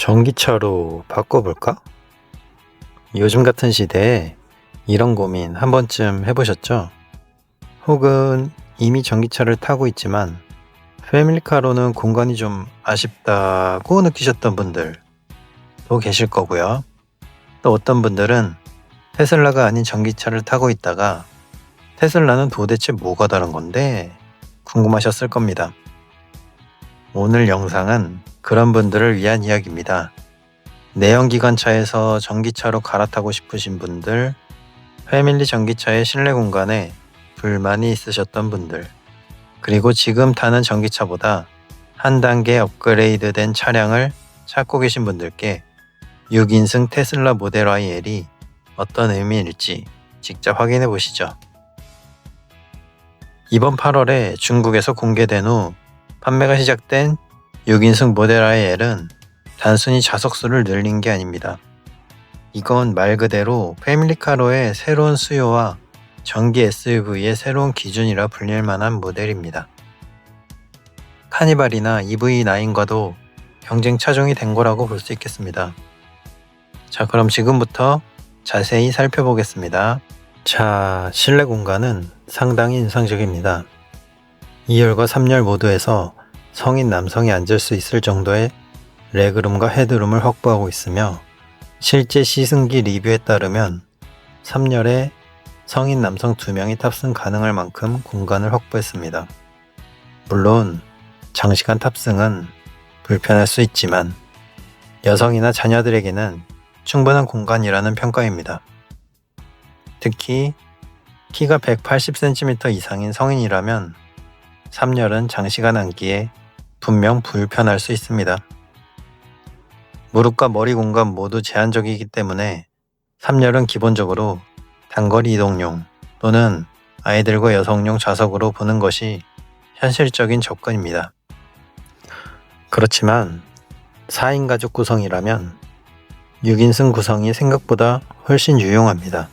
전기차로 바꿔볼까? 요즘 같은 시대에 이런 고민 한 번쯤 해보셨죠? 혹은 이미 전기차를 타고 있지만 패밀리카로는 공간이 좀 아쉽다고 느끼셨던 분들도 계실 거고요. 또 어떤 분들은 테슬라가 아닌 전기차를 타고 있다가 테슬라는 도대체 뭐가 다른 건데 궁금하셨을 겁니다. 오늘 영상은 그런 분들을 위한 이야기입니다. 내연기관차에서 전기차로 갈아타고 싶으신 분들, 패밀리 전기차의 실내 공간에 불만이 있으셨던 분들, 그리고 지금 타는 전기차보다 한 단계 업그레이드된 차량을 찾고 계신 분들께 6인승 테슬라 모델 Y L이 어떤 의미일지 직접 확인해 보시죠. 이번 8월에 중국에서 공개된 후 판매가 시작된 6인승 모델 Y L은 단순히 좌석수를 늘린 게 아닙니다. 이건 말 그대로 패밀리카로의 새로운 수요와 전기 SUV의 새로운 기준이라 불릴 만한 모델입니다. 카니발이나 EV9과도 경쟁 차종이 된 거라고 볼 수 있겠습니다. 자, 그럼 지금부터 자세히 살펴보겠습니다. 자, 실내 공간은 상당히 인상적입니다. 2열과 3열 모두에서 성인 남성이 앉을 수 있을 정도의 레그룸과 헤드룸을 확보하고 있으며 실제 시승기 리뷰에 따르면 3열에 성인 남성 2명이 탑승 가능할 만큼 공간을 확보했습니다. 물론 장시간 탑승은 불편할 수 있지만 여성이나 자녀들에게는 충분한 공간이라는 평가입니다. 특히 키가 180cm 이상인 성인이라면 3열은 장시간 앉기에 분명 불편할 수 있습니다. 무릎과 머리 공간 모두 제한적이기 때문에 3열은 기본적으로 단거리 이동용 또는 아이들과 여성용 좌석으로 보는 것이 현실적인 접근입니다. 그렇지만 4인 가족 구성이라면 6인승 구성이 생각보다 훨씬 유용합니다.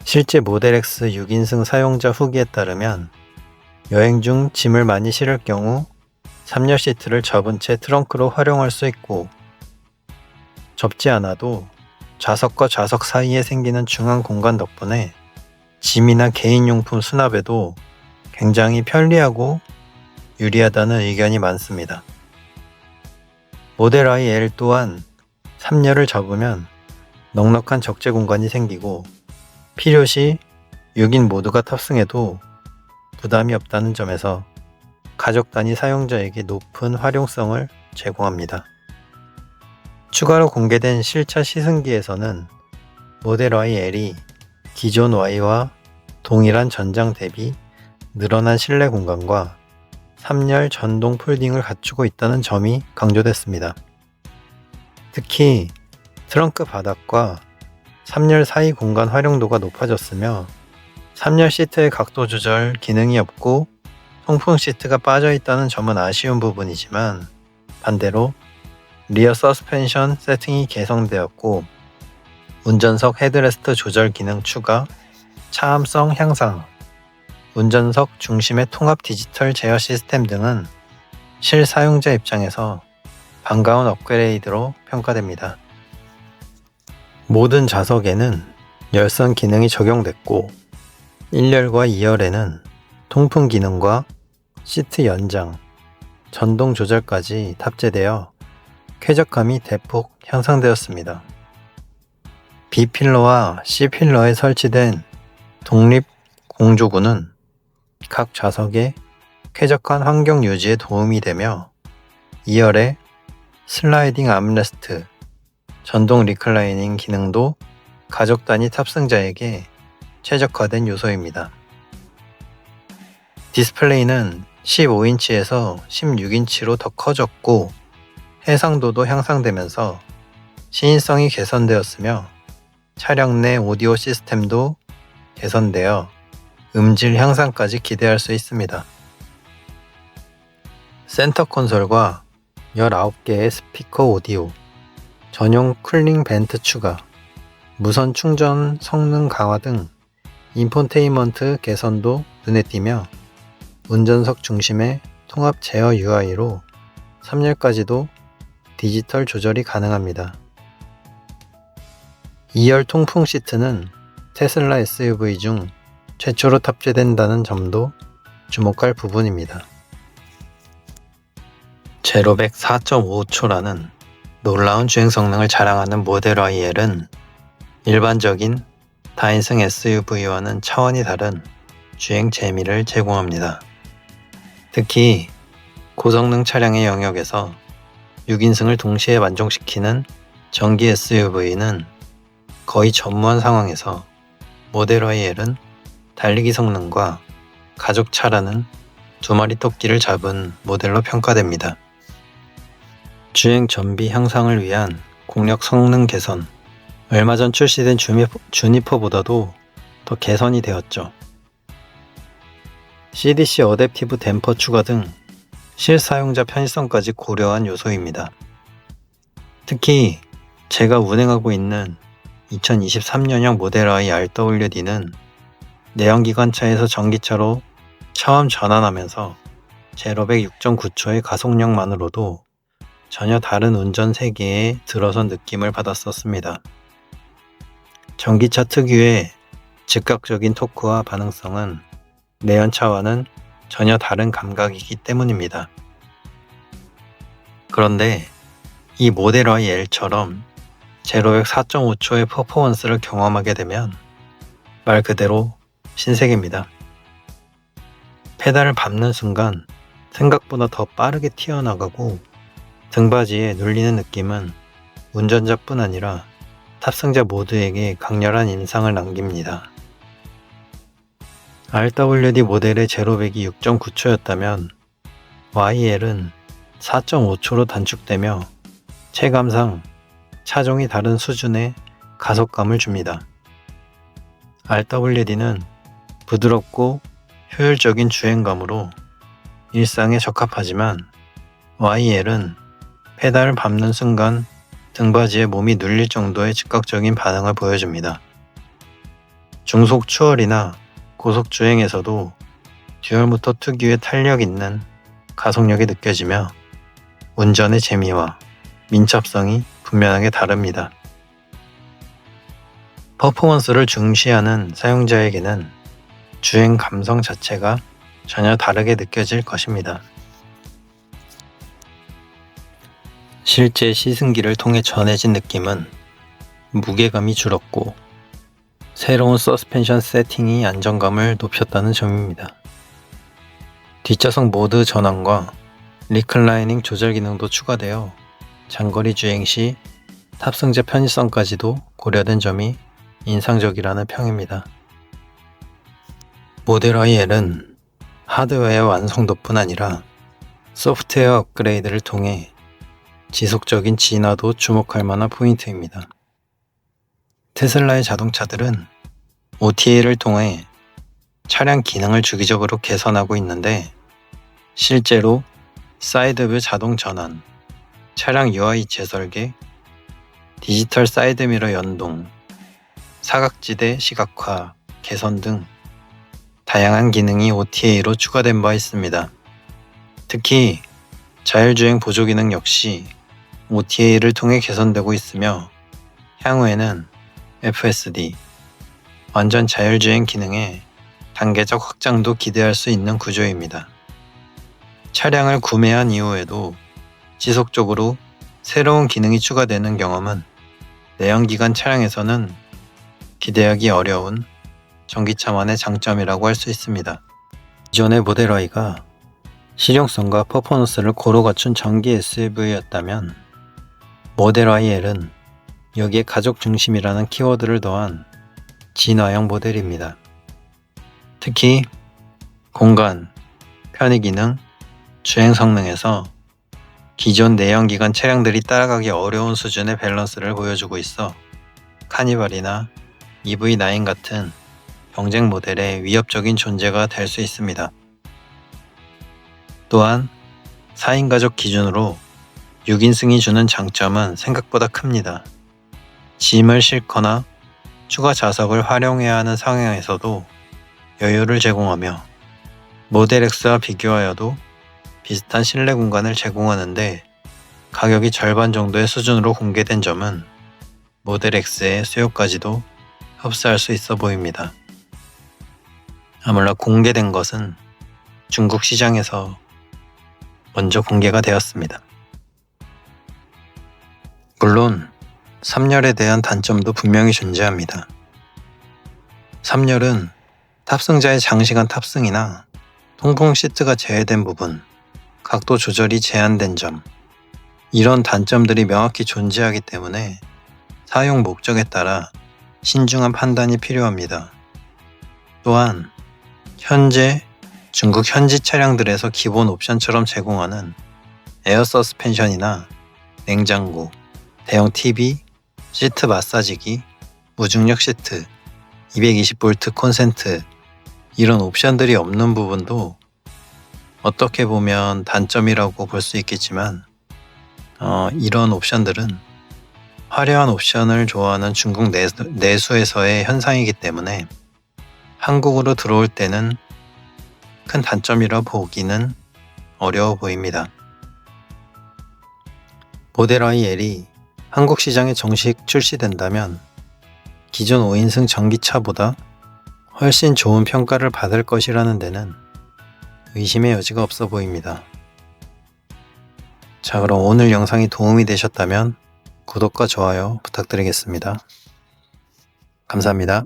실제 모델 X 6인승 사용자 후기에 따르면 여행 중 짐을 많이 실을 경우 3열 시트를 접은 채 트렁크로 활용할 수 있고 접지 않아도 좌석과 좌석 사이에 생기는 중앙 공간 덕분에 짐이나 개인용품 수납에도 굉장히 편리하고 유리하다는 의견이 많습니다. 모델 Y L 또한 3열을 접으면 넉넉한 적재 공간이 생기고 필요시 6인 모두가 탑승해도 부담이 없다는 점에서 가족 단위 사용자에게 높은 활용성을 제공합니다. 추가로 공개된 실차 시승기에서는 모델 Y L이 기존 Y와 동일한 전장 대비 늘어난 실내 공간과 3열 전동 폴딩을 갖추고 있다는 점이 강조됐습니다. 특히 트렁크 바닥과 3열 사이 공간 활용도가 높아졌으며 3열 시트의 각도 조절 기능이 없고 통풍 시트가 빠져 있다는 점은 아쉬운 부분이지만 반대로 리어 서스펜션 세팅이 개선되었고 운전석 헤드레스트 조절 기능 추가, 차함성 향상, 운전석 중심의 통합 디지털 제어 시스템 등은 실사용자 입장에서 반가운 업그레이드로 평가됩니다. 모든 좌석에는 열선 기능이 적용됐고 1열과 2열에는 통풍 기능과 시트 연장, 전동 조절까지 탑재되어 쾌적감이 대폭 향상되었습니다. B필러와 C필러에 설치된 독립 공조구는 각 좌석의 쾌적한 환경 유지에 도움이 되며 2열의 슬라이딩 암레스트, 전동 리클라이닝 기능도 가족 단위 탑승자에게 최적화된 요소입니다. 디스플레이는 15인치에서 16인치로 더 커졌고 해상도도 향상되면서 시인성이 개선되었으며 차량 내 오디오 시스템도 개선되어 음질 향상까지 기대할 수 있습니다. 센터 콘솔과 19개의 스피커 오디오, 전용 쿨링 벤트 추가, 무선 충전 성능 강화 등 인포테인먼트 개선도 눈에 띄며 운전석 중심의 통합 제어 UI로 3열까지도 디지털 조절이 가능합니다. 2열 통풍 시트는 테슬라 SUV 중 최초로 탑재된다는 점도 주목할 부분입니다. 제로백 4.5초라는 놀라운 주행 성능을 자랑하는 모델 YL은 일반적인 다인승 SUV와는 차원이 다른 주행 재미를 제공합니다. 특히 고성능 차량의 영역에서 6인승을 동시에 만족시키는 전기 SUV는 거의 전무한 상황에서 모델 YL은 달리기 성능과 가족차라는 두 마리 토끼를 잡은 모델로 평가됩니다. 주행 전비 향상을 위한 공력 성능 개선, 얼마 전 출시된 주니퍼보다도 더 개선이 되었죠. CDC 어댑티브 댐퍼 추가 등 실사용자 편의성까지 고려한 요소입니다. 특히 제가 운행하고 있는 2023년형 모델 Y RWD는 내연기관차에서 전기차로 처음 전환하면서 제로백 6.9초의 가속력만으로도 전혀 다른 운전 세계에 들어선 느낌을 받았었습니다. 전기차 특유의 즉각적인 토크와 반응성은 내연차와는 전혀 다른 감각이기 때문입니다. 그런데 이 모델 Y L처럼 제로백 4.5초의 퍼포먼스를 경험하게 되면 말 그대로 신세계입니다. 페달을 밟는 순간 생각보다 더 빠르게 튀어나가고 등받이에 눌리는 느낌은 운전자뿐 아니라 탑승자 모두에게 강렬한 인상을 남깁니다. RWD 모델의 제로백이 6.9초였다면 YL은 4.5초로 단축되며 체감상 차종이 다른 수준의 가속감을 줍니다. RWD는 부드럽고 효율적인 주행감으로 일상에 적합하지만 YL은 페달을 밟는 순간 등받이에 몸이 눌릴 정도의 즉각적인 반응을 보여줍니다. 중속 추월이나 고속 주행에서도 듀얼모터 특유의 탄력 있는 가속력이 느껴지며 운전의 재미와 민첩성이 분명하게 다릅니다. 퍼포먼스를 중시하는 사용자에게는 주행 감성 자체가 전혀 다르게 느껴질 것입니다. 실제 시승기를 통해 전해진 느낌은 무게감이 줄었고 새로운 서스펜션 세팅이 안정감을 높였다는 점입니다. 뒷좌석 모드 전환과 리클라이닝 조절 기능도 추가되어 장거리 주행 시 탑승자 편의성까지도 고려된 점이 인상적이라는 평입니다. 모델 YL은 하드웨어 완성도뿐 아니라 소프트웨어 업그레이드를 통해 지속적인 진화도 주목할 만한 포인트입니다. 테슬라의 자동차들은 OTA를 통해 차량 기능을 주기적으로 개선하고 있는데 실제로 사이드뷰 자동 전환, 차량 UI 재설계, 디지털 사이드미러 연동, 사각지대 시각화 개선 등 다양한 기능이 OTA로 추가된 바 있습니다. 특히 자율주행 보조 기능 역시 OTA를 통해 개선되고 있으며 향후에는 FSD, 완전 자율주행 기능의 단계적 확장도 기대할 수 있는 구조입니다. 차량을 구매한 이후에도 지속적으로 새로운 기능이 추가되는 경험은 내연기관 차량에서는 기대하기 어려운 전기차만의 장점이라고 할 수 있습니다. 기존의 모델 Y가 실용성과 퍼포먼스를 고루 갖춘 전기 SUV였다면 모델 YL은 여기에 가족 중심이라는 키워드를 더한 진화형 모델입니다. 특히 공간, 편의 기능, 주행 성능에서 기존 내연기관 차량들이 따라가기 어려운 수준의 밸런스를 보여주고 있어 카니발이나 EV9 같은 경쟁 모델의 위협적인 존재가 될 수 있습니다. 또한 4인 가족 기준으로 6인승이 주는 장점은 생각보다 큽니다. 짐을 싣거나 추가 좌석을 활용해야 하는 상황에서도 여유를 제공하며 모델 X와 비교하여도 비슷한 실내 공간을 제공하는데 가격이 절반 정도의 수준으로 공개된 점은 모델 X의 수요까지도 흡수할 수 있어 보입니다. 아울러 공개된 것은 중국 시장에서 먼저 공개가 되었습니다. 물론 3열에 대한 단점도 분명히 존재합니다. 3열은 탑승자의 장시간 탑승이나 통풍 시트가 제외된 부분, 각도 조절이 제한된 점, 이런 단점들이 명확히 존재하기 때문에 사용 목적에 따라 신중한 판단이 필요합니다. 또한 현재 중국 현지 차량들에서 기본 옵션처럼 제공하는 에어 서스펜션이나 냉장고, 대형 TV, 시트 마사지기, 무중력 시트, 220V 콘센트, 이런 옵션들이 없는 부분도 어떻게 보면 단점이라고 볼 수 있겠지만 이런 옵션들은 화려한 옵션을 좋아하는 중국 내수에서의 현상이기 때문에 한국으로 들어올 때는 큰 단점이라 보기는 어려워 보입니다. 모델 Y L이 한국 시장에 정식 출시된다면 기존 5인승 전기차보다 훨씬 좋은 평가를 받을 것이라는 데는 의심의 여지가 없어 보입니다. 자, 그럼 오늘 영상이 도움이 되셨다면 구독과 좋아요 부탁드리겠습니다. 감사합니다.